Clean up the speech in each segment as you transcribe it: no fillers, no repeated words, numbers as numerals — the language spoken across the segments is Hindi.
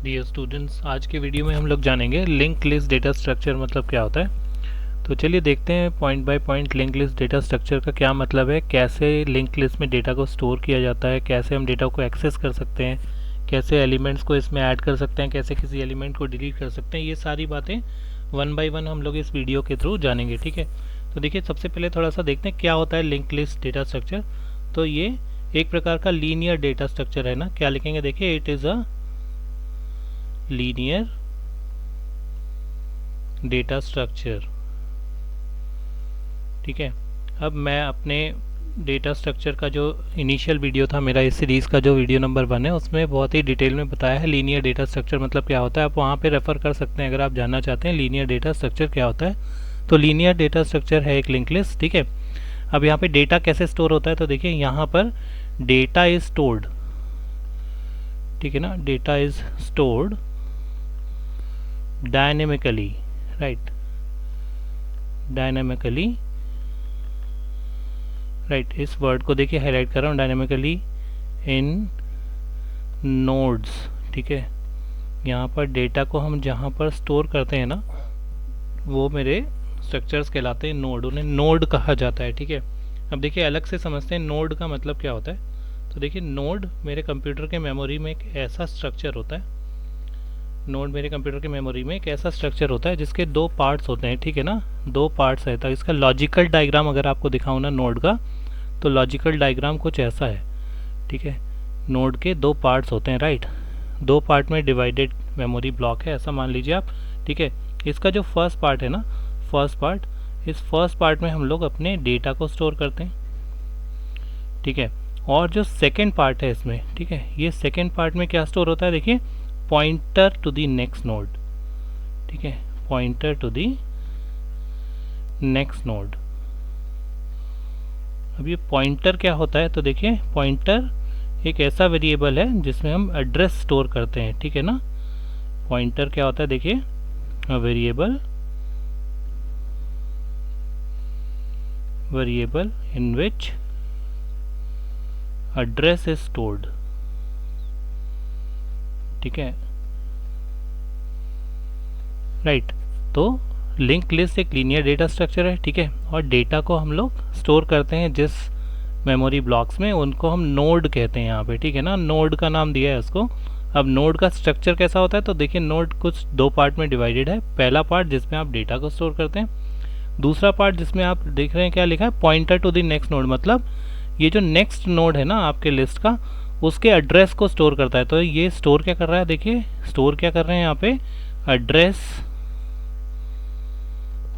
डियर स्टूडेंट्स, आज के वीडियो में हम लोग जानेंगे लिंक लिस्ट डेटा स्ट्रक्चर मतलब क्या होता है। तो चलिए देखते हैं point by point link list data structure का क्या मतलब है, कैसे लिंक लिस्ट में डेटा को स्टोर किया जाता है, कैसे हम डेटा को एक्सेस कर सकते हैं, कैसे एलिमेंट्स को इसमें ऐड कर सकते हैं, कैसे किसी एलिमेंट को डिलीट कर सकते हैं। ये सारी बातें वन बाय वन हम लोग इस वीडियो के थ्रू जानेंगे। ठीक है, तो देखिए सबसे पहले थोड़ा सा देखते हैं क्या होता है लिंक लिस्ट डेटा स्ट्रक्चर। तो ये एक प्रकार का लीनियर डेटा स्ट्रक्चर है ना। क्या लिखेंगे, देखिए it is a linear data structure. ठीक है, अब मैं अपने डेटा स्ट्रक्चर का जो इनिशियल वीडियो था मेरा, इस सीरीज़ का जो वीडियो नंबर 1 है, उसमें बहुत ही डिटेल में बताया है लीनियर डेटा स्ट्रक्चर मतलब क्या होता है। आप वहाँ पे रेफर कर सकते हैं अगर आप जानना चाहते हैं लीनियर डेटा स्ट्रक्चर क्या होता है। तो लीनियर डेटा स्ट्रक्चर है एक लिंक लिस्ट। ठीक है, अब यहाँ पे डेटा कैसे स्टोर होता है, तो देखिए यहाँ पर डेटा इज स्टोर्ड। ठीक है ना, data is stored dynamically, right, dynamically, right, इस वर्ड को देखिए हाईलाइट कर रहा हूँ, डायनेमिकली इन नोड्स। ठीक है, यहाँ पर डेटा को हम जहाँ पर स्टोर करते हैं ना, वो मेरे स्ट्रक्चर्स कहलाते हैं नोड, उन्हें नोड कहा जाता है। ठीक है, अब देखिए अलग से समझते हैं नोड का मतलब क्या होता है। तो देखिए नोड मेरे कंप्यूटर के मेमोरी में एक ऐसा स्ट्रक्चर होता है, नोड मेरे कंप्यूटर की मेमोरी में एक ऐसा स्ट्रक्चर होता है जिसके दो पार्ट्स होते हैं। ठीक है ना, दो पार्ट्स है। तो इसका लॉजिकल डायग्राम अगर आपको दिखाऊँ ना नोड का, तो लॉजिकल डायग्राम कुछ ऐसा है। ठीक है, नोड के दो पार्ट्स होते हैं, राइट, दो पार्ट में डिवाइडेड मेमोरी ब्लॉक है, ऐसा मान लीजिए आप। ठीक है, इसका जो फर्स्ट पार्ट है ना, फर्स्ट पार्ट, इस फर्स्ट पार्ट में हम लोग अपने डेटा को स्टोर करते हैं। ठीक है, और जो सेकेंड पार्ट है इसमें, ठीक है, ये सेकेंड पार्ट में क्या स्टोर होता है, देखिए pointer to the next node. ठीक है, pointer to the next node. अब ये पॉइंटर क्या होता है, तो देखिए पॉइंटर एक ऐसा वेरिएबल है जिसमें हम एड्रेस स्टोर करते हैं। ठीक है ना, पॉइंटर क्या होता है, देखिए variable, variable in which address is stored. ठीक है, राइट। तो लिंक लिस्ट एक लीनियर डेटा स्ट्रक्चर है। ठीक है, और डेटा को हम लोग स्टोर करते हैं जिस मेमोरी ब्लॉक्स में, उनको हम नोड कहते हैं यहाँ पे। ठीक है ना, नोड का नाम दिया है उसको। अब नोड का स्ट्रक्चर कैसा होता है, तो देखिए नोड कुछ दो पार्ट में डिवाइडेड है। पहला पार्ट जिसमें आप डेटा को स्टोर करते हैं, दूसरा पार्ट जिसमें आप देख रहे हैं क्या लिखा है, pointer to the next node, मतलब ये जो नेक्स्ट नोड है ना आपके लिस्ट का, उसके एड्रेस को स्टोर करता है। तो ये स्टोर क्या कर रहा है, देखिए स्टोर क्या कर रहे हैं यहाँ पे, address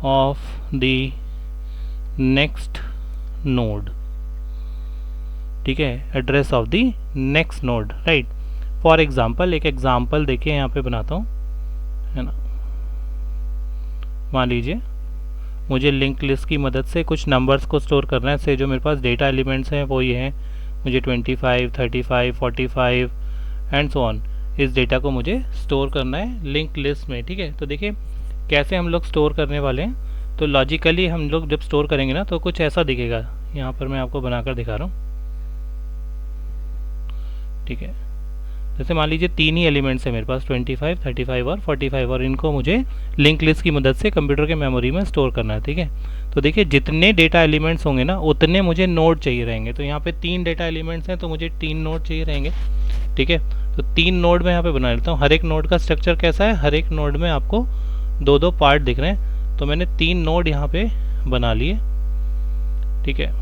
of the next node. ठीक है, address of the next node, right. For example, एक एग्जाम्पल देखिए यहाँ पे बनाता हूँ, है ना। मान लीजिए मुझे लिंक लिस्ट की मदद से कुछ नंबर्स को स्टोर करना है, से जो मेरे पास डेटा एलिमेंट्स हैं वो ये हैं, मुझे 25, 35, 45 एंड सो ऑन, इस डेटा को मुझे स्टोर करना है लिंक लिस्ट में। ठीक है, तो देखिए कैसे हम लोग स्टोर करने वाले हैं। तो लॉजिकली हम लोग जब स्टोर करेंगे ना, तो कुछ ऐसा दिखेगा, यहाँ पर मैं आपको बनाकर दिखा रहा हूँ। ठीक है, जैसे मान लीजिए तीन ही एलिमेंट्स है मेरे पास, 25, 35 और 45, और इनको मुझे लिंक लिस्ट की मदद से कंप्यूटर के मेमोरी में स्टोर करना है। ठीक है, तो देखिए जितने डेटा एलिमेंट्स होंगे ना, उतने मुझे नोड चाहिए रहेंगे। तो यहाँ पे तीन डेटा एलिमेंट्स हैं, तो मुझे तीन नोड चाहिए रहेंगे। ठीक है, तो तीन नोड में यहाँ पे बना लेता हूँ। हर एक नोड का स्ट्रक्चर कैसा है, हर एक नोड में आपको दो दो पार्ट दिख रहे हैं, तो मैंने तीन नोड यहाँ पे बना लिए। ठीक है,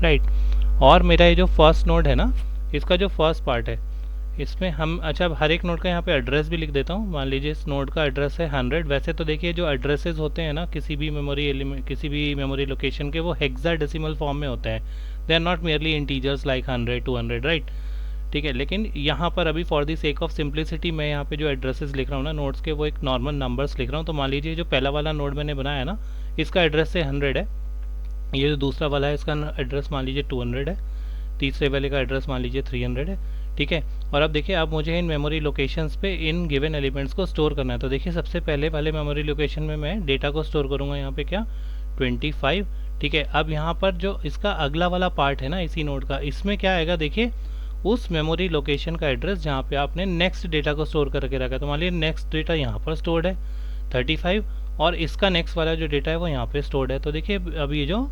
राइट। और मेरा ये जो फर्स्ट नोड है ना, इसका जो फर्स्ट पार्ट है, इसमें हम, अच्छा अब हर एक नोड का यहाँ पे एड्रेस भी लिख देता हूँ। मान लीजिए इस नोड का एड्रेस है 100। वैसे तो देखिए जो एड्रेसेस होते हैं ना किसी भी मेमोरी एलिमेंट, किसी भी मेमोरी लोकेशन के, वो हेक्साडेसिमल फॉर्म में होते हैं। They are not merely integers like 100, 200, right. ठीक है, लेकिन यहाँ पर अभी for the sake of simplicity मैं यहाँ पे जो एड्रेसेस लिख रहा हूँ ना नोड्स के, वो एक नॉर्मल नंबर्स लिख रहा हूँ। तो मान लीजिए जो पहला वाला नोड मैंने बनाया है ना, इसका एड्रेस से 100 है। ये जो दूसरा वाला है इसका एड्रेस मान लीजिए 200 है। तीसरे वाले का एड्रेस मान लीजिए 300 है। ठीक है, और अब देखिए अब मुझे इन मेमोरी लोकेशंस पे इन गिवन एलिमेंट्स को स्टोर करना है। तो देखिए सबसे पहले वाले मेमोरी लोकेशन में मैं डेटा को स्टोर करूँगा, यहाँ पे क्या, 25। ठीक है, अब यहाँ पर जो इसका अगला वाला पार्ट है ना इसी नोड का, इसमें क्या आएगा, देखिए उस मेमोरी लोकेशन का एड्रेस जहाँ पे आपने नेक्स्ट डेटा को स्टोर करके रखा है। तो मान लीजिए नेक्स्ट डेटा यहाँ पर स्टोर्ड है 35 और इसका नेक्स्ट वाला जो डेटा है वो यहाँ पे स्टोर्ड है। तो देखिए अब ये जो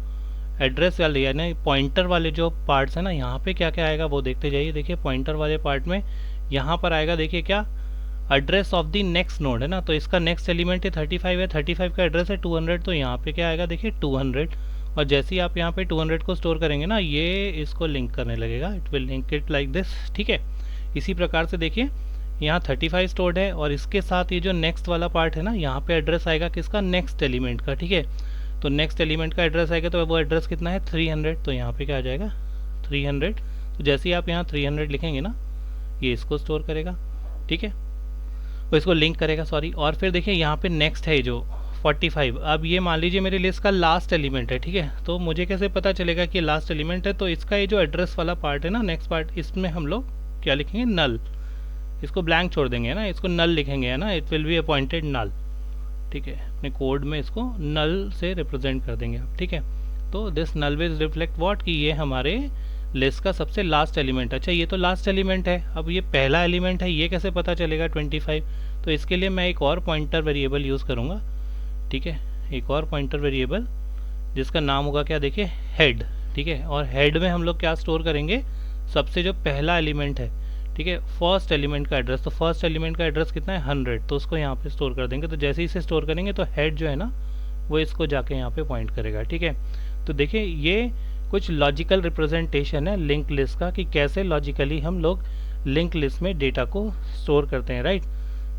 एड्रेस वाले यानी पॉइंटर वाले जो पार्ट्स है ना, यहाँ पे क्या क्या आएगा वो देखते जाइए। देखिए पॉइंटर वाले पार्ट में यहाँ पर आएगा, देखिए क्या address of the next node है ना, तो इसका नेक्स्ट एलिमेंट है 35 है, 35 का एड्रेस है 200, तो यहाँ पे क्या आएगा देखिए 200। और जैसे ही आप यहाँ पे 200 को स्टोर करेंगे ना, ये इसको लिंक करने लगेगा, it will link it like this, ठीक है। इसी प्रकार से देखिए यहाँ 35 स्टोर्ड है और इसके साथ ये जो नेक्स्ट वाला पार्ट है ना, यहाँ पे एड्रेस आएगा किसका, नेक्स्ट एलिमेंट का, ठीक है। तो नेक्स्ट एलिमेंट का एड्रेस आएगा, तो वो एड्रेस कितना है 300, तो यहाँ पे क्या आ जाएगा 300। तो जैसे ही आप यहाँ 300 लिखेंगे ना, ये इसको स्टोर करेगा, ठीक है, वो इसको लिंक करेगा, सॉरी। और फिर देखिए यहाँ पे नेक्स्ट है जो 45, अब ये मान लीजिए मेरी लिस्ट का लास्ट एलिमेंट है, ठीक है। तो मुझे कैसे पता चलेगा कि लास्ट एलिमेंट है, तो इसका ये जो एड्रेस वाला पार्ट है ना, नेक्स्ट पार्ट, इसमें हम लोग क्या लिखेंगे, नल, इसको ब्लैंक छोड़ देंगे ना, इसको नल लिखेंगे है ना, इट विल बी अपॉइंटेड नल, ठीक है। अपने कोड में इसको नल से रिप्रेजेंट कर देंगे आप, ठीक है। तो this null will reflect what, कि ये हमारे लिस्ट का सबसे लास्ट एलिमेंट। अच्छा ये तो लास्ट एलिमेंट है, अब ये पहला एलिमेंट है, ये कैसे पता चलेगा 25, तो इसके लिए मैं एक और पॉइंटर वेरिएबल यूज़ करूँगा, ठीक है। एक और पॉइंटर वेरिएबल जिसका नाम होगा क्या, देखिए हेड, ठीक है। और हेड में हम लोग क्या स्टोर करेंगे, सबसे जो पहला एलिमेंट है, ठीक है, फर्स्ट एलिमेंट का एड्रेस। तो फर्स्ट एलिमेंट का एड्रेस कितना है 100, तो उसको यहाँ पे स्टोर कर देंगे। तो जैसे ही इसे स्टोर करेंगे तो हेड जो है ना, वो इसको जाके यहाँ पे पॉइंट करेगा, ठीक है। तो देखिए ये कुछ लॉजिकल रिप्रेजेंटेशन है लिंक लिस्ट का, कि कैसे लॉजिकली हम लोग लिंक लिस्ट में डेटा को स्टोर करते हैं, राइट,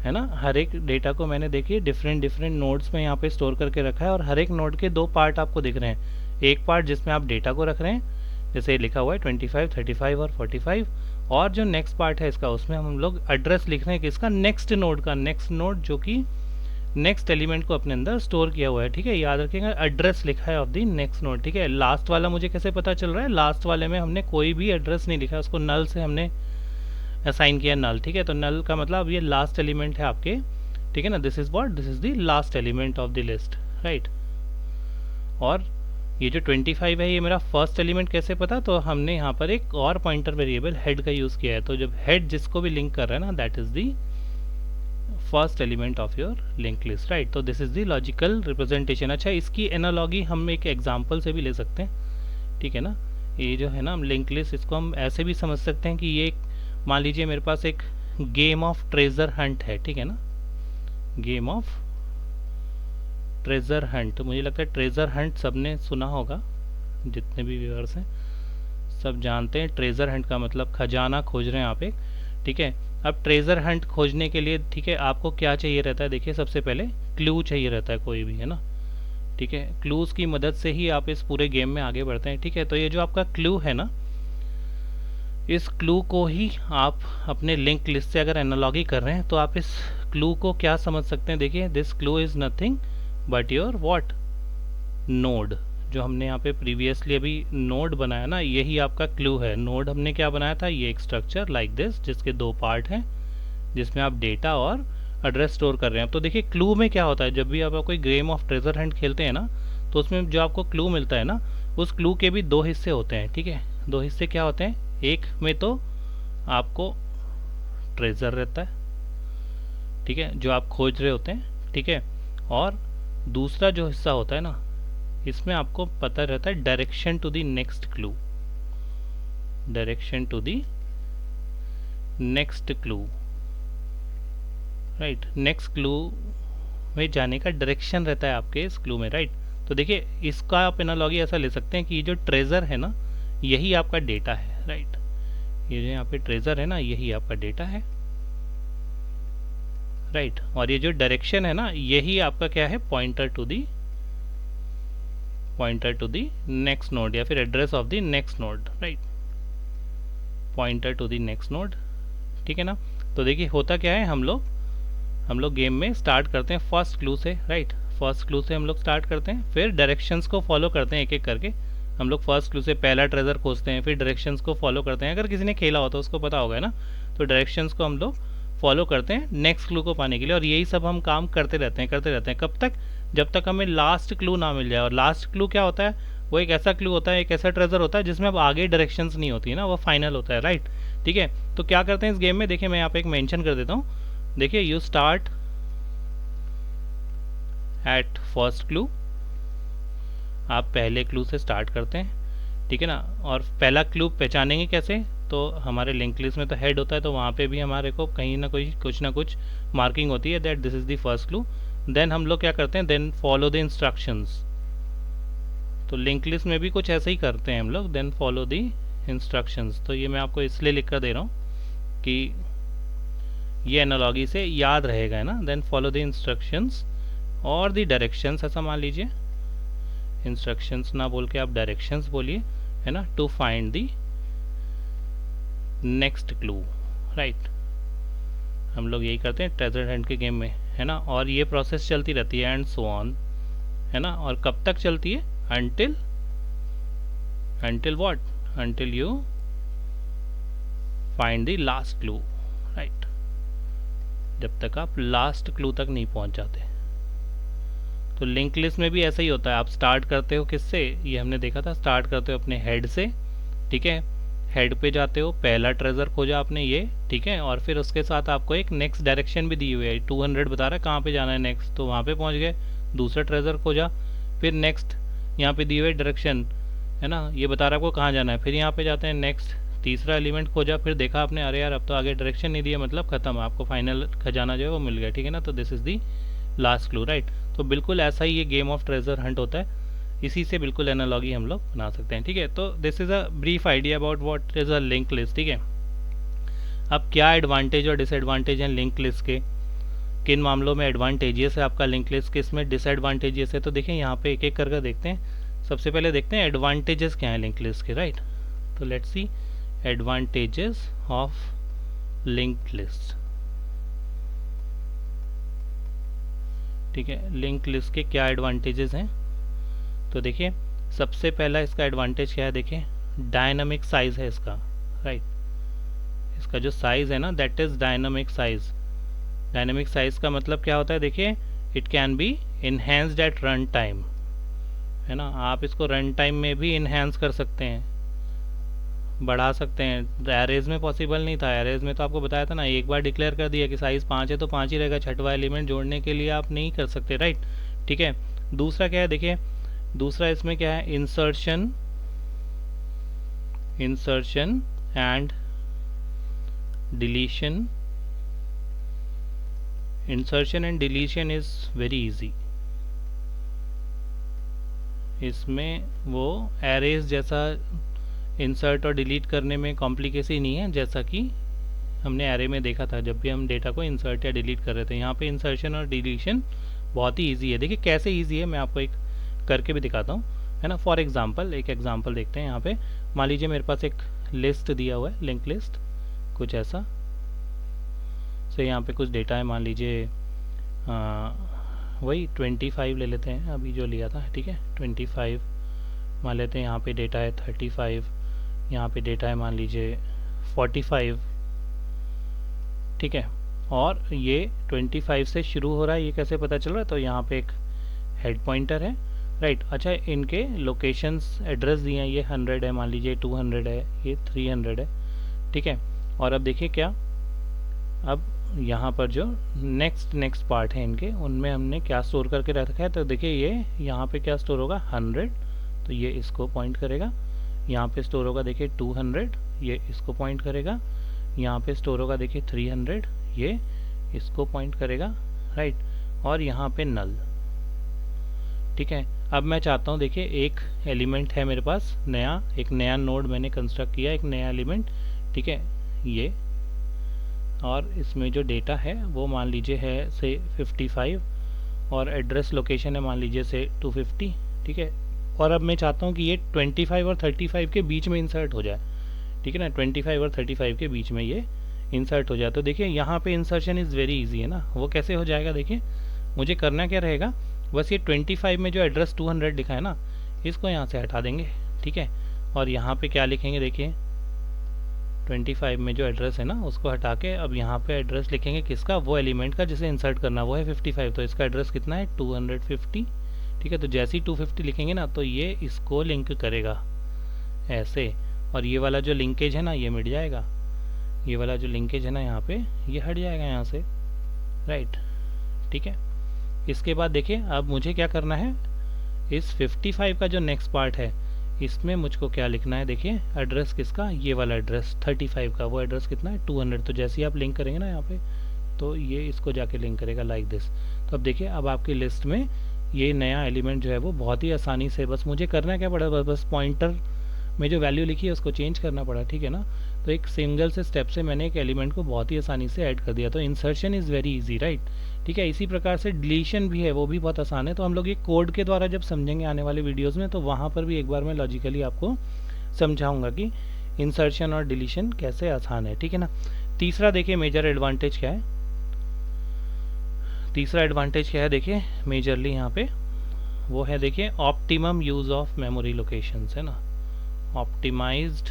है ना। हर एक डेटा को मैंने देखिए डिफरेंट नोड्स में यहाँ पे स्टोर करके रखा है, और हर एक नोड के दो पार्ट आपको दिख रहे हैं। एक पार्ट जिसमें आप डेटा को रख रहे हैं, जैसे लिखा हुआ है 25, 35 और 45, और जो नेक्स्ट पार्ट है इसका, उसमें हम लोग एड्रेस लिख रहे हैं किसका, नेक्स्ट नोड का, नेक्स्ट नोड जो कि नेक्स्ट एलिमेंट को अपने अंदर स्टोर किया हुआ है, ठीक है। याद रखिएगा एड्रेस लिखा है ऑफ द नेक्स्ट नोड, ठीक है। लास्ट वाला मुझे कैसे पता चल रहा है, लास्ट वाले में हमने कोई भी एड्रेस नहीं लिखा, उसको नल से हमने असाइन किया नल, ठीक है। तो नल का मतलब ये लास्ट एलिमेंट है आपके, ठीक है ना। This is what, this is the last element of the list, right. और ये जो 25 है ये मेरा फर्स्ट एलिमेंट कैसे पता, तो हमने यहाँ पर एक और पॉइंटर वेरिएबल हेड का यूज़ किया है। तो जब हेड जिसको भी लिंक कर रहा है ना, that is the first element of your link list, right. तो this is the logical representation. अच्छा इसकी एनालॉगी हम एक एग्जांपल से भी ले सकते हैं, ठीक है ना। ये जो है ना लिंक लिस्ट, इसको हम ऐसे भी समझ सकते हैं कि ये मान लीजिए मेरे पास एक गेम ऑफ ट्रेजर हंट है, ठीक है ना, गेम ऑफ ट्रेजर हंट। मुझे लगता है ट्रेजर हंट सबने सुना होगा, जितने भी व्यूअर्स हैं सब जानते हैं ट्रेजर हंट का मतलब खजाना खोज रहे हैं आप एक, ठीक है। अब ट्रेजर हंट खोजने के लिए, ठीक है, आपको क्या चाहिए रहता है, देखिए सबसे पहले क्लू चाहिए रहता है कोई भी, है ना, ठीक है। क्लूज की मदद से ही आप इस पूरे गेम में आगे बढ़ते हैं, ठीक है। तो ये जो आपका क्लू है ना, इस क्लू को ही आप अपने लिंक लिस्ट से अगर एनालॉगी कर रहे हैं, तो आप इस क्लू को क्या समझ सकते हैं, देखिए this clue is nothing but your what, node. जो हमने यहाँ पे प्रीवियसली अभी नोड बनाया ना, यही आपका क्लू है। नोड हमने क्या बनाया था, ये एक स्ट्रक्चर लाइक दिस, जिसके दो पार्ट हैं, जिसमें आप डेटा और एड्रेस स्टोर कर रहे हैं। तो देखिए क्लू में क्या होता है, जब भी आप कोई गेम ऑफ ट्रेजर हंट खेलते हैं ना, तो उसमें जो आपको क्लू मिलता है ना, उस क्लू के भी दो हिस्से होते हैं, ठीक है। दो हिस्से क्या होते हैं, एक में तो आपको ट्रेजर रहता है, ठीक है, जो आप खोज रहे होते हैं, ठीक है। और दूसरा जो हिस्सा होता है ना, इसमें आपको पता रहता है direction to the next clue, direction to the next clue, right. Next clue में जाने का डायरेक्शन रहता है आपके इस क्लू में, राइट। तो देखिए इसका आप एनालॉजी ऐसा ले सकते हैं कि ये जो ट्रेजर है ना, यही आपका डेटा है, राइट। ये जो यहाँ पे ट्रेजर है ना, यही आपका डेटा है, राइट। और ये जो डायरेक्शन है ना, यही आपका क्या है, pointer to the next node, या फिर address of the next node, right, pointer to the next node, ठीक है ना। तो देखिए होता क्या है, हम लोग गेम में स्टार्ट करते हैं फर्स्ट क्लू से, राइट। फर्स्ट क्लू से हम लोग स्टार्ट करते हैं, फिर डायरेक्शंस को फॉलो करते हैं एक एक करके। हम लोग फर्स्ट क्लू से पहला ट्रेजर खोजते हैं, फिर डायरेक्शंस को फॉलो करते हैं। अगर किसी ने खेला हो तो उसको पता होगा ना, तो डायरेक्शंस को हम लोग फॉलो करते हैं नेक्स्ट क्लू को पाने के लिए। और यही सब हम काम करते रहते हैं कब तक, जब तक हमें लास्ट क्लू ना मिल जाए। और लास्ट क्लू क्या होता है, वो एक ऐसा क्लू होता है, एक ऐसा ट्रेजर होता है जिसमें अब आगे डायरेक्शंस नहीं होती है ना, वो फाइनल होता है, राइट। ठीक है। तो क्या करते हैं इस गेम में, देखिए मैं यहाँ पे एक मेंशन कर देता हूँ। देखिए you start at first clue, आप पहले क्लू से स्टार्ट करते हैं, ठीक है ना। और पहला क्लू पहचानेंगे कैसे, तो हमारे लिंक लिस्ट में तो हेड होता है, तो वहाँ पे भी हमारे को कहीं ना कोई कुछ ना कुछ मार्किंग होती है that this is the first clue. Then हम लोग क्या करते हैं, देन फॉलो द इंस्ट्रक्शंस। तो लिंक लिस्ट में भी कुछ ऐसे ही करते हैं हम लोग, देन फॉलो द इंस्ट्रक्शंस। तो ये मैं आपको इसलिए लिख कर दे रहा हूँ कि ये एनालॉगी से याद रहेगा, है ना। देन फॉलो द इंस्ट्रक्शंस और द डायरेक्शंस, ऐसा मान लीजिए, इंस्ट्रक्शंस ना बोल के आप डायरेक्शंस बोलिए, है ना, to find the next clue, right. हम लोग यही करते हैं ट्रेजर हंट के गेम में, है ना। और ये प्रोसेस चलती रहती है एंड सो ऑन, है ना। और कब तक चलती है, until what, until you find the last clue, right। जब तक आप लास्ट क्लू तक नहीं पहुंच जाते। तो लिंक लिस्ट में भी ऐसा ही होता है, आप स्टार्ट करते हो किससे, ये हमने देखा था, स्टार्ट करते हो अपने हेड से, ठीक है। हेड पे जाते हो, पहला ट्रेजर खोजा आपने ये, ठीक है। और फिर उसके साथ आपको एक नेक्स्ट डायरेक्शन भी दी हुई है, 200 बता रहा है कहाँ पे जाना है नेक्स्ट, तो वहाँ पे पहुँच गए। दूसरा ट्रेजर खोजा, फिर नेक्स्ट यहाँ पे दी हुई डायरेक्शन, है ना, ये बता रहा है आपको कहाँ जाना है, फिर यहाँ पे जाते हैं नेक्स्ट। तीसरा एलिमेंट खोजा, फिर देखा आपने अरे यार अब तो आगे डायरेक्शन नहीं दिया, मतलब खत्म, आपको फाइनल खजाना जो है वो मिल गया, ठीक है ना। तो this is the last clue, right. तो बिल्कुल ऐसा ही ये गेम ऑफ ट्रेजर हंट होता है, इसी से बिल्कुल एनालॉगी हम लोग बना सकते हैं, ठीक है। तो this is a brief idea about what is a link list, ठीक है। अब क्या एडवांटेज और डिसएडवांटेज हैं लिंक लिस्ट के, किन मामलों में एडवांटेजियस है आपका लिंक लिस्ट, किस में डिसएडवांटेजियस है। तो देखिए यहाँ पे एक एक करके देखते हैं। सबसे पहले देखते हैं एडवांटेजेस क्या हैं लिंक लिस्ट के, राइट। तो let's see advantages of link list, ठीक है। लिंक लिस्ट के क्या एडवांटेजेस हैं, तो देखिए सबसे पहला इसका एडवांटेज क्या है, देखिए डायनामिक साइज है इसका, राइट। इसका जो साइज है ना that is dynamic size. Dynamic size का मतलब क्या होता है, देखिए it can be enhanced at run time, है ना। आप इसको रन टाइम में भी इनहेंस कर सकते हैं, बढ़ा सकते हैं। एरेज में पॉसिबल नहीं था, एरेज में तो आपको बताया था ना, एक बार डिक्लेयर कर दिया कि साइज 5 है तो 5 ही रहेगा, छठवां एलिमेंट जोड़ने के लिए आप नहीं कर सकते, राइट, ठीक है। दूसरा क्या है, देखिए दूसरा इसमें क्या है, insertion and deletion. Insertion and deletion is very easy, इसमें वो एरेज जैसा इंसर्ट और डिलीट करने में कॉम्प्लिकेसी नहीं है, जैसा कि हमने एरे में देखा था जब भी हम डेटा को इंसर्ट या डिलीट कर रहे थे। यहाँ पे इंसर्शन और डिलीशन बहुत ही इजी है। देखिए कैसे इजी है, मैं आपको एक करके भी दिखाता हूँ, है ना। फॉर एग्जांपल एक एग्जांपल देखते हैं। यहाँ पे मान लीजिए मेरे पास एक लिस्ट दिया हुआ है, लिंक लिस्ट कुछ ऐसा से, यहाँ पे कुछ डेटा है, मान लीजिए वही 25 ले लेते हैं अभी जो लिया था, ठीक है। 25 मान लेते हैं, यहाँ पे डेटा है 35, यहाँ पे डेटा है मान लीजिए 45, ठीक है। और ये 25 से शुरू हो रहा है, ये कैसे पता चल रहा है, तो यहाँ पे एक हेड पॉइंटर है, राइट। अच्छा इनके लोकेशंस एड्रेस दिए हैं, ये 100 है मान लीजिए, 200 है, ये 300 है, ठीक है। और अब देखिए क्या, अब यहाँ पर जो नेक्स्ट पार्ट है इनके, उनमें हमने क्या स्टोर करके रखा है, तो देखिए ये यहाँ पे क्या स्टोर होगा 100, तो ये इसको पॉइंट करेगा। यहाँ पे स्टोर होगा देखिए 200, ये इसको पॉइंट करेगा। यहाँ पे स्टोर होगा देखिए 300, ये इसको पॉइंट करेगा, राइट। और यहाँ पे नल, ठीक है। अब मैं चाहता हूँ, देखिए एक एलिमेंट है मेरे पास नया, एक नया नोड मैंने कंस्ट्रक्ट किया, एक नया एलिमेंट, ठीक है ये, और इसमें जो डेटा है वो मान लीजिए है से 55 और एड्रेस लोकेशन है मान लीजिए से 250, ठीक है। और अब मैं चाहता हूँ कि ये 25 और 35 के बीच में इंसर्ट हो जाए, ठीक है ना, 25 और 35 के बीच में ये इंसर्ट हो जाए। तो देखिए यहाँ पे इंसर्शन इज़ वेरी इजी है ना। वो कैसे हो जाएगा, देखिए मुझे करना क्या रहेगा, बस ये 25 में जो एड्रेस 200 लिखा है ना, इसको यहाँ से हटा देंगे, ठीक है। और यहाँ पे क्या लिखेंगे, देखिए 25 में जो एड्रेस है ना उसको हटा के अब यहाँ पे एड्रेस लिखेंगे किसका, वो एलिमेंट का जिसे इंसर्ट करना, वो है 55, तो इसका एड्रेस कितना है 250, ठीक है। तो जैसे ही 250 लिखेंगे ना तो ये इसको लिंक करेगा ऐसे, और ये वाला जो लिंकेज है ना ये मिट जाएगा, ये वाला जो लिंकेज है ना यहाँ पे, ये हट जाएगा यहाँ से, राइट। ठीक है, इसके बाद देखिए अब मुझे क्या करना है, इस 55 का जो नेक्स्ट पार्ट है इसमें मुझको क्या लिखना है, देखिए एड्रेस किसका, ये वाला एड्रेस 35 का, वो एड्रेस कितना है 200। तो जैसे ही आप लिंक करेंगे ना यहाँ पे, तो ये इसको जाके लिंक करेगा लाइक दिस। तो अब देखिए अब आपकी लिस्ट में ये नया एलिमेंट जो है वो बहुत ही आसानी से, बस मुझे करना क्या पड़ा, बस पॉइंटर में जो वैल्यू लिखी है उसको चेंज करना पड़ा, ठीक है ना। तो एक सिंगल से स्टेप से मैंने एक एलिमेंट को बहुत ही आसानी से ऐड कर दिया। तो insertion is very easy, right. ठीक है, इसी प्रकार से डिलीशन भी है, वो भी बहुत आसान है। तो हम लोग ये कोड के द्वारा जब समझेंगे आने वाले वीडियोज़ में, तो वहाँ पर भी एक बार मैं लॉजिकली आपको समझाऊंगा कि इंसर्शन और डिलीशन कैसे आसान है, ठीक है ना। तीसरा देखिए मेजर एडवांटेज क्या है, तीसरा एडवांटेज क्या है देखिए मेजरली यहाँ पे, वो है देखिए optimum use of memory locations, है ना, optimised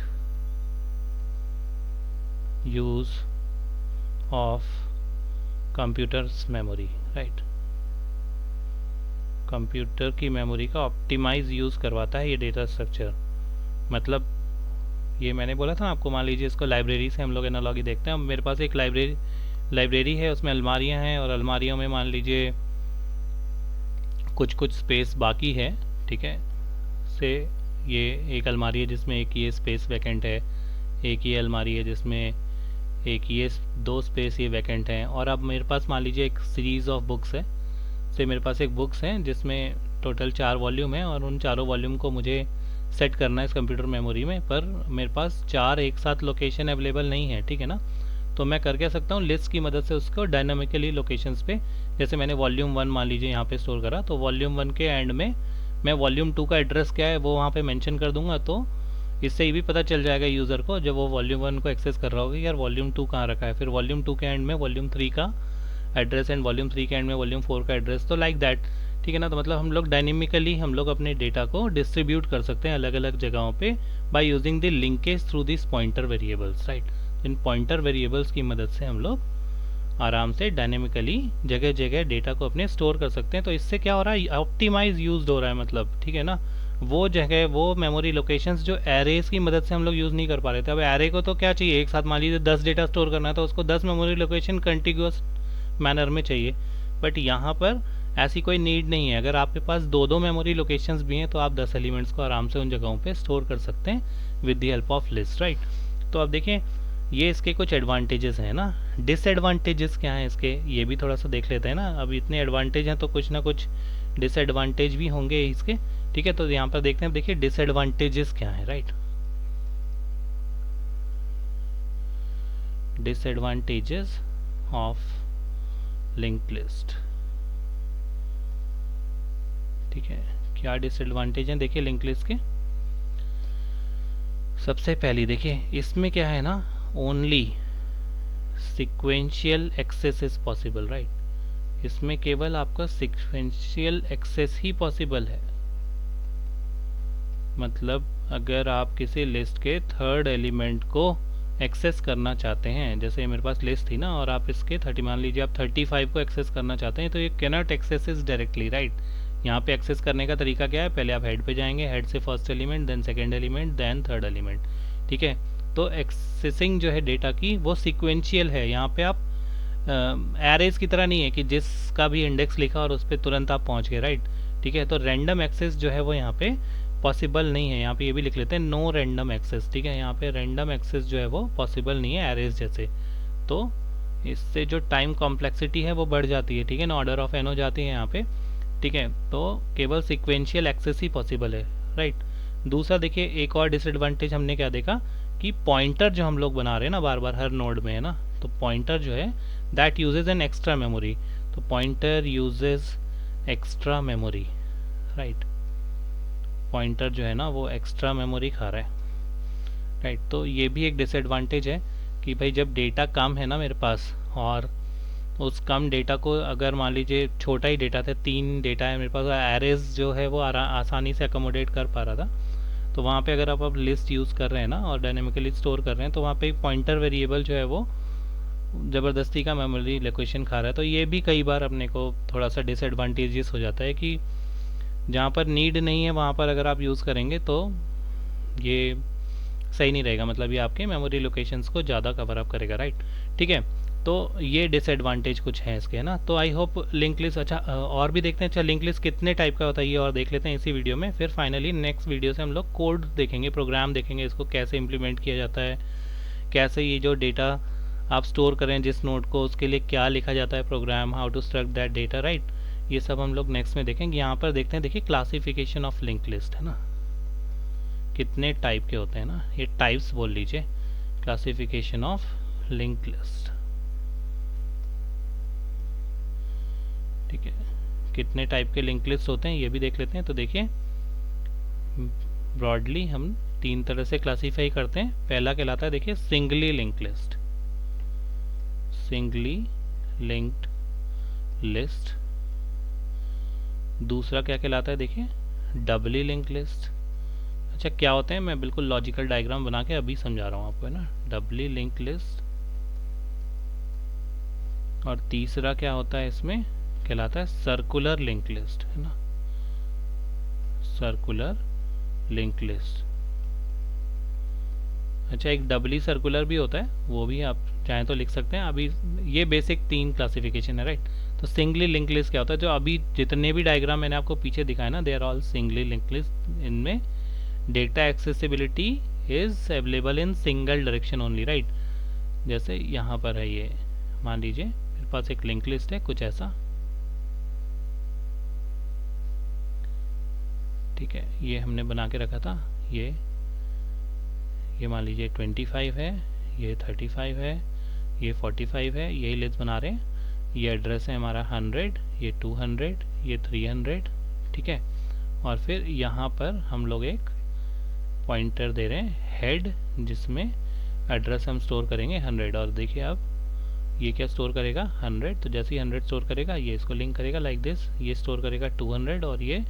use of computer's memory, right. Computer की मेमोरी का ऑप्टिमाइज यूज करवाता है ये डेटा स्ट्रक्चर। मतलब ये मैंने बोला था ना आपको, मान लीजिए इसको लाइब्रेरी से हम लोग एनालॉजी देखते हैं। मेरे पास एक लाइब्रेरी है, उसमें अलमारियां हैं, और अलमारियों में मान लीजिए कुछ कुछ स्पेस बाकी है, ठीक है। से ये एक अलमारी है जिसमें एक ये स्पेस वैकेंट है, एक ये अलमारी है जिसमें एक ये 2 स्पेस ये वैकेंट हैं, और अब मेरे पास मान लीजिए एक सीरीज़ ऑफ बुक्स है, से मेरे पास एक बुक्स हैं जिसमें टोटल 4 वॉल्यूम है, और उन चारों वॉल्यूम को मुझे सेट करना है इस कंप्यूटर मेमोरी में, पर मेरे पास 4 एक साथ लोकेशन अवेलेबल नहीं है, ठीक है ना। तो मैं कर क्या सकता हूँ, लिस्ट की मदद से उसको डायनामिकली लोकेशंस पे, जैसे मैंने वॉल्यूम 1 मान लीजिए यहाँ पे स्टोर करा, तो वॉल्यूम 1 के एंड में मैं वॉल्यूम 2 का एड्रेस क्या है वो वहाँ पे मेंशन कर दूंगा। तो इससे ये भी पता चल जाएगा यूज़र को जब वो वॉल्यूम 1 को एक्सेस कर रहा होगा, यार वॉल्यूम 2 कहाँ रखा है, फिर वॉल्यूम 2 के एंड में वॉल्यूम 3 का एड्रेस, एंड वॉल्यूम 3 के एंड में वॉल्यूम 4 का एड्रेस, तो लाइक दैट, ठीक है ना। तो मतलब हम लोग डायनेमिकली हम लोग अपने डेटा को डिस्ट्रीब्यूट कर सकते हैं अलग अलग जगहों पे by using the linkage through this pointer variables, right. In pointer variables की मदद से हम लोग आराम से डायनेमिकली जगह जगह डेटा को अपने स्टोर कर सकते हैं। तो इससे क्या हो रहा है, ऑप्टिमाइज यूज हो रहा है, मतलब ठीक है ना। वो जगह वो मेमोरी लोकेशंस जो एरेज की मदद से हम लोग यूज़ नहीं कर पा रहे थे, अब एरे को तो क्या चाहिए, एक साथ मान लीजिए 10 डेटा स्टोर करना है तो उसको 10 मेमोरी लोकेशन कंटिन्यूअस मैनर में चाहिए, बट यहाँ पर ऐसी कोई नीड नहीं है। अगर आपके पास 2-2 मेमोरी लोकेशंस भी हैं तो आप 10 एलिमेंट्स को आराम से उन जगहों पे स्टोर कर सकते हैं with the help of list, right. तो अब देखें ये इसके कुछ एडवांटेजेस हैं ना, डिसएडवांटेजेस क्या हैं इसके, ये भी थोड़ा सा देख लेते हैं ना। अब इतने एडवांटेज हैं तो कुछ ना कुछ डिसएडवांटेज भी होंगे इसके, ठीक है। तो यहाँ पर देखते हैं, देखिए डिसएडवांटेजेस क्या है, right. Disadvantages of linked list, ठीक है। क्या डिसएडवांटेज हैं देखिए लिंक्ड लिस्ट के। सबसे पहली देखिए इसमें क्या है ना, only sequential access is possible, right. इसमें केवल आपका सीक्वेंशियल एक्सेस ही पॉसिबल है। मतलब अगर आप किसी लिस्ट के थर्ड एलिमेंट को एक्सेस करना चाहते हैं, जैसे मेरे पास लिस्ट थी ना, और आप इसके 30 मान लीजिए आप 35 को एक्सेस करना चाहते हैं, तो ये cannot access is directly, right. यहाँ पे एक्सेस करने का तरीका क्या है, पहले आप हेड पे जाएंगे, हेड से first element, then second element, then third element, ठीक है। तो एक्सेसिंग जो है डेटा की वो सीक्वेंशियल है। यहाँ पे आप एरेज की तरह नहीं है कि जिसका भी इंडेक्स लिखा और उस पर तुरंत आप पहुँच गए, राइट, ठीक है। तो रैंडम एक्सेस जो है वो यहाँ पे पॉसिबल नहीं है। यहाँ पे ये भी लिख लेते हैं नो रैंडम एक्सेस, ठीक है। यहाँ पे रैंडम एक्सेस जो है वो पॉसिबल नहीं है एरेज जैसे। तो इससे जो टाइम कॉम्प्लेक्सिटी है वो बढ़ जाती है, ठीक है ना, ऑर्डर ऑफ एन हो जाती है यहाँ पे, ठीक है। तो केवल सीक्वेंशियल एक्सेस ही पॉसिबल है, राइट। दूसरा देखिए एक और डिसएडवांटेज हमने क्या देखा कि पॉइंटर जो हम लोग बना रहे हैं ना बार बार हर नोड में, है ना, तो पॉइंटर जो है that uses an extra memory. तो pointer uses extra memory, right. Pointer जो है ना वो एक्स्ट्रा मेमोरी खा रहा है, राइट। तो ये भी एक डिसएडवांटेज है कि भाई जब डेटा कम है ना मेरे पास, और उस कम डेटा को अगर मान लीजिए छोटा ही डेटा था, 3 डेटा है मेरे पास, एरेज जो है वो आसानी से अकोमोडेट कर पा रहा था, तो वहाँ पे अगर आप लिस्ट यूज़ कर रहे हैं ना और डायनेमिकली स्टोर कर रहे हैं, तो वहाँ पे एक पॉइंटर वेरिएबल जो है वो ज़बरदस्ती का मेमोरी लोकेशन खा रहा है। तो ये भी कई बार अपने को थोड़ा सा डिसएडवांटेजेस हो जाता है कि जहाँ पर नीड नहीं है वहाँ पर अगर आप यूज़ करेंगे तो ये सही नहीं रहेगा, मतलब ये आपके मेमोरी लोकेशंस को ज़्यादा कवर अप करेगा, राइट। ठीक है, तो ये डिसएडवांटेज कुछ है इसके, है ना। तो आई होप लिंक लिस्ट, अच्छा और भी देखते हैं, अच्छा लिंक लिस्ट कितने टाइप का होता है ये और देख लेते हैं इसी वीडियो में। फिर फाइनली नेक्स्ट वीडियो से हम लोग कोड देखेंगे, प्रोग्राम देखेंगे, इसको कैसे इम्प्लीमेंट किया जाता है, कैसे ये जो डेटा आप स्टोर करें जिस नोड को, उसके लिए क्या लिखा जाता है program, how to struct that data, right. ये सब हम लोग नेक्स्ट में देखेंगे। यहाँ पर देखते हैं, देखिए क्लासिफिकेशन ऑफ लिंक लिस्ट, है ना, कितने टाइप के होते हैं ना, ये टाइप्स बोल लीजिए, क्लासिफिकेशन ऑफ लिंक लिस्ट। ठीक है, कितने टाइप के लिंक लिस्ट होते हैं ये भी देख लेते हैं। तो देखिए ब्रॉडली हम 3 तरह से क्लासीफाई करते हैं। पहला कहलाता है, देखिए singly link list, singly linked list. दूसरा क्या कहलाता है, देखिए डबली लिंक लिस्ट। अच्छा क्या होते हैं, मैं बिल्कुल लॉजिकल डायग्राम बना के अभी समझा रहा हूँ आपको, है ना, डबली लिंक लिस्ट। और तीसरा क्या होता है इसमें, कहलाता है सर्कुलर लिंक लिस्ट, है ना, सर्कुलर लिंक लिस्ट। अच्छा एक डबली सर्कुलर भी होता है, वो भी आप चाहें तो लिख सकते हैं। अभी ये बेसिक 3 क्लासिफिकेशन है, राइट। तो सिंगली लिंक लिस्ट क्या होता है, जो अभी जितने भी डायग्राम मैंने आपको पीछे दिखाया ना, they are all singly link list. इनमें data accessibility is available in single direction only, right. जैसे यहाँ पर है, ये मान लीजिए मेरे पास एक लिंक लिस्ट है कुछ ऐसा, ठीक है, ये हमने बना के रखा था। ये मान लीजिए 25 है, ये 35 है, ये 45 है, यही लिस्ट बना रहे हैं। ये एड्रेस है हमारा 100, ये 200, ये 300, ठीक है। और फिर यहाँ पर हम लोग एक पॉइंटर दे रहे हैं हेड, जिसमें एड्रेस हम स्टोर करेंगे 100। और देखिए अब ये क्या स्टोर करेगा, 100। तो जैसे ही 100 स्टोर करेगा, ये इसको लिंक करेगा लाइक दिस, ये स्टोर करेगा 200 और ये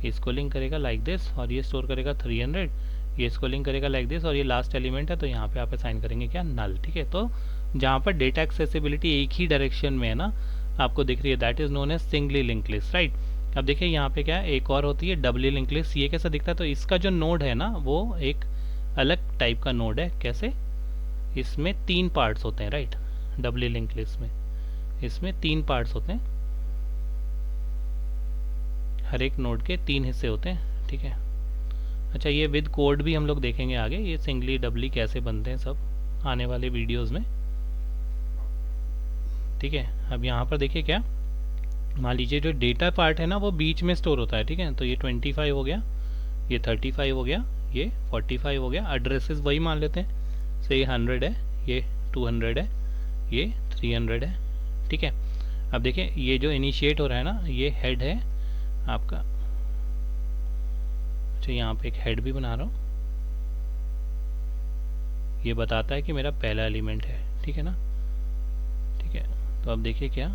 इसको लिंक करेगा लाइक दिस, और ये स्टोर करेगा 300, ये इसको लिंक करेगा लाइक दिस, और ये लास्ट एलिमेंट है तो यहाँ पे आप असाइन करेंगे क्या, नल। ठीक है, तो जहाँ पर डेटा एक्सेसिबिलिटी एक ही डायरेक्शन में है ना आपको दिख रही है, that is known as singly link list, right. अब देखिए यहाँ पे क्या है, एक और होती है डबली लिंक लिस्ट। ये कैसा दिखता है, तो इसका जो नोड है ना वो एक अलग टाइप का नोड है। कैसे, इसमें 3 पार्ट्स होते हैं, राइट। डबली लिंक लिस्ट में इसमें 3 पार्ट्स होते हैं, हर एक नोड के 3 हिस्से होते हैं, ठीक है। अच्छा ये विद कोड भी हम लोग देखेंगे आगे, ये सिंगली डबली कैसे बनते हैं सब आने वाले वीडियोस में, ठीक है। अब यहाँ पर देखिए क्या, मान लीजिए जो डेटा पार्ट है ना वो बीच में स्टोर होता है, ठीक है। तो ये 25 हो गया, ये 35 हो गया, ये 45 हो गया। एड्रेसेस वही मान लेते हैं, से ये 100 है, ये 200 है, ये 300 है, ठीक है। अब देखिए ये जो इनिशिएट हो रहा है ना, ये हेड है आपका। अच्छा यहाँ पे एक हेड भी बना रहा हूँ, ये बताता है कि मेरा पहला एलिमेंट है, ठीक है ना, ठीक है। तो अब देखिए क्या,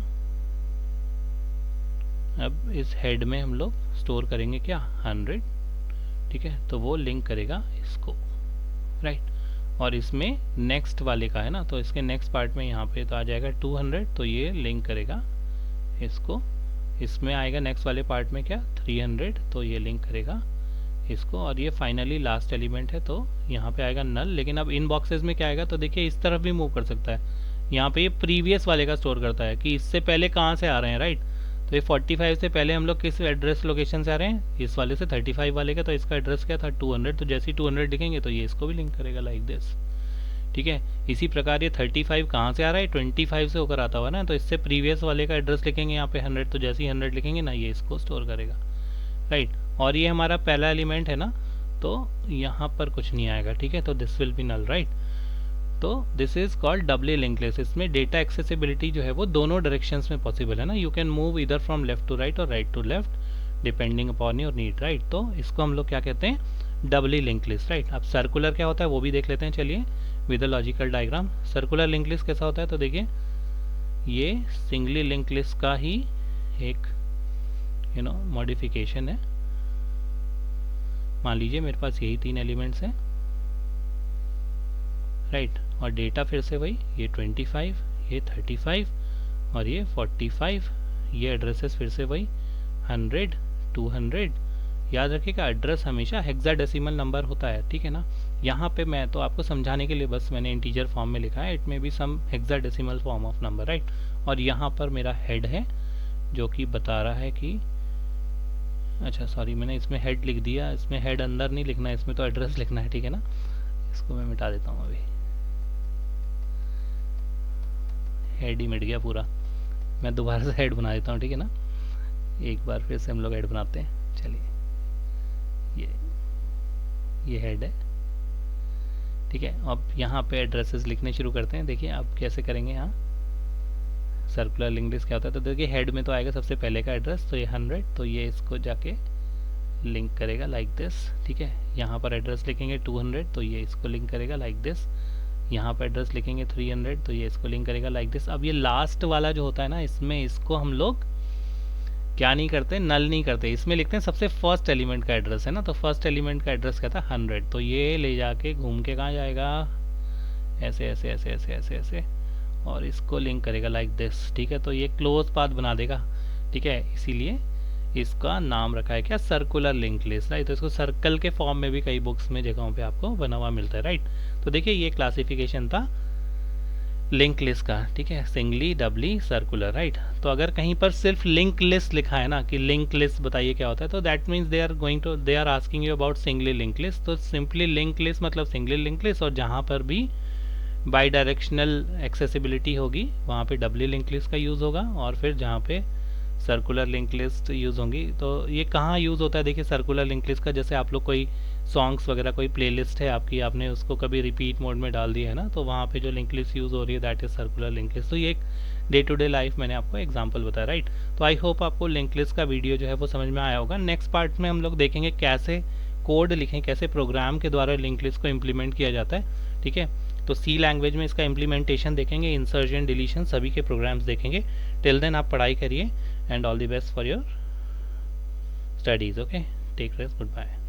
अब इस हेड में हम लोग स्टोर करेंगे क्या, 100, ठीक है। तो वो लिंक करेगा इसको, राइट। और इसमें नेक्स्ट वाले का है ना, तो इसके नेक्स्ट पार्ट में यहाँ पे तो आ जाएगा 200, तो ये लिंक करेगा इसको। इसमें आएगा नेक्स्ट वाले पार्ट में क्या, 300, तो ये लिंक करेगा इसको। और ये फाइनली लास्ट एलिमेंट है, तो यहाँ पे आएगा नल। लेकिन अब इन बॉक्सेस में क्या आएगा, तो देखिए इस तरफ भी मूव कर सकता है। यहाँ पे ये प्रीवियस वाले का स्टोर करता है कि इससे पहले कहाँ से आ रहे हैं, राइट। तो ये 45 से पहले हम लोग किस एड्रेस लोकेशन से आ रहे हैं, इस वाले से 35 वाले का, तो इसका एड्रेस क्या था, 200। तो जैसे ही 200 दिखेंगे तो ये इसको भी लिंक करेगा लाइक दिस, ठीक है। इसी प्रकार ये 35 कहाँ से आ रहा है, 25 से होकर आता हुआ ना, तो इससे प्रीवियस वाले का एड्रेस लिखेंगे यहाँ पे 100, तो जैसे ही 100 लिखेंगे ना, ये इसको स्टोर करेगा, राइट। और ये हमारा पहला एलिमेंट है ना, तो यहाँ पर कुछ नहीं आएगा, ठीक है। तो this will be null, right. तो this is called doubly link list. इसमें डेटा एक्सेसिबिलिटी जो है वो दोनों डायरेक्शंस में पॉसिबल है ना, यू कैन मूव इधर फ्रॉम लेफ्ट टू राइट और right to left depending upon your need, right. तो इसको हम लोग क्या कहते हैं, डबली लिंक लिस्ट, राइट। अब सर्कुलर क्या होता है वो भी देख लेते हैं, चलिए with a logical diagram. Circular link list कैसा होता है, तो देखिए ये सिंगली लिंक लिस्ट का ही एक मॉडिफिकेशन है। मान लीजिए मेरे पास यही 3 एलिमेंट्स हैं, राइट। और डेटा फिर से वही, ये 25, ये 35 और ये 45। ये एड्रेसेस फिर से वही 100, 200। याद रखिएगा एड्रेस हमेशा हेक्साडेसिमल नंबर होता है, ठीक है ना। यहाँ पे मैं तो आपको समझाने के लिए बस मैंने इंटीजर फॉर्म में लिखा है, it may be some hexadecimal form of number, right. और यहाँ पर मेरा हेड है जो कि बता रहा है कि, अच्छा सॉरी मैंने इसमें हेड लिख दिया, इसमें हेड अंदर नहीं लिखना है, इसमें तो एड्रेस लिखना है, ठीक है ना। इसको मैं मिटा देता हूँ, अभी हेड ही मिट गया पूरा। मैं दोबारा से हेड बना देता हूँ, ठीक है ना। एक बार फिर से हम लोग हेड बनाते हैं, चलिए ये हेड है, ठीक है। अब यहाँ पे एड्रेसेस लिखने शुरू करते हैं। देखिए आप कैसे करेंगे, यहाँ सर्कुलर लिंक लिस्ट क्या होता है, तो देखिए हेड में तो आएगा सबसे पहले का एड्रेस, तो ये 100, तो ये इसको जाके लिंक करेगा लाइक दिस, ठीक है। यहाँ पर एड्रेस लिखेंगे 200, तो ये इसको लिंक करेगा लाइक दिस। यहाँ पर एड्रेस लिखेंगे 300, तो ये इसको लिंक करेगा लाइक दिस। अब ये लास्ट वाला जो होता है ना, इसमें इसको हम लोग क्या नहीं करते, नल नहीं करते, इसमें लिखते हैं सबसे फर्स्ट एलिमेंट का एड्रेस है ना, तो फर्स्ट एलिमेंट का एड्रेस क्या था 100, तो ये ले जाके घूम के कहाँ जाएगा, ऐसे ऐसे ऐसे ऐसे ऐसे ऐसे, और इसको लिंक करेगा लाइक दिस, ठीक है। तो ये क्लोज पाथ बना देगा, ठीक है। इसीलिए इसका नाम रखा है क्या, सर्कुलर लिंक लिस्ट, राइट। तो इसको सर्कल के फॉर्म में भी कई बुक्स में जगहों पे आपको बना हुआ मिलता है, राइट। तो देखिए ये क्लासिफिकेशन था लिंक लिस्ट का, ठीक है, सिंगली, डबली, सर्कुलर, राइट। तो अगर कहीं पर सिर्फ लिंक लिस्ट लिखा है ना कि लिंक लिस्ट बताइए क्या होता है, तो that means they are asking you about singly link list. तो सिंपली लिंक लिस्ट मतलब सिंगली लिंक लिस्ट, और जहाँ पर भी बाई डायरेक्शनल एक्सेसिबिलिटी होगी वहाँ पे डबली लिंक लिस्ट का यूज़ होगा, और फिर जहाँ पे सर्कुलर लिंक लिस्ट यूज़ होंगी। तो ये कहाँ यूज़ होता है, देखिए सर्कुलर लिंक लिस्ट का, जैसे आप लोग कोई सॉन्ग्स वगैरह कोई प्लेलिस्ट है आपकी, आपने उसको कभी रिपीट मोड में डाल दिया है ना, तो वहाँ पे जो लिंक लिस्ट यूज़ हो रही है that is circular link list. तो ये एक डे टू डे लाइफ मैंने आपको एग्जांपल बताया, राइट। तो आई होप आपको लिंक लिस्ट का वीडियो जो है वो समझ में आया होगा। नेक्स्ट पार्ट में हम लोग देखेंगे कैसे कोड लिखें, कैसे प्रोग्राम के द्वारा लिंक लिस्ट को इम्प्लीमेंट किया जाता है, ठीक है। तो सी लैंग्वेज में इसका इम्प्लीमेंटेशन देखेंगे, इंसर्शन, डिलीशन, सभी के प्रोग्राम्स देखेंगे। टिल देन आप पढ़ाई करिए, and all the best for your studies, okay, take rest, good bye.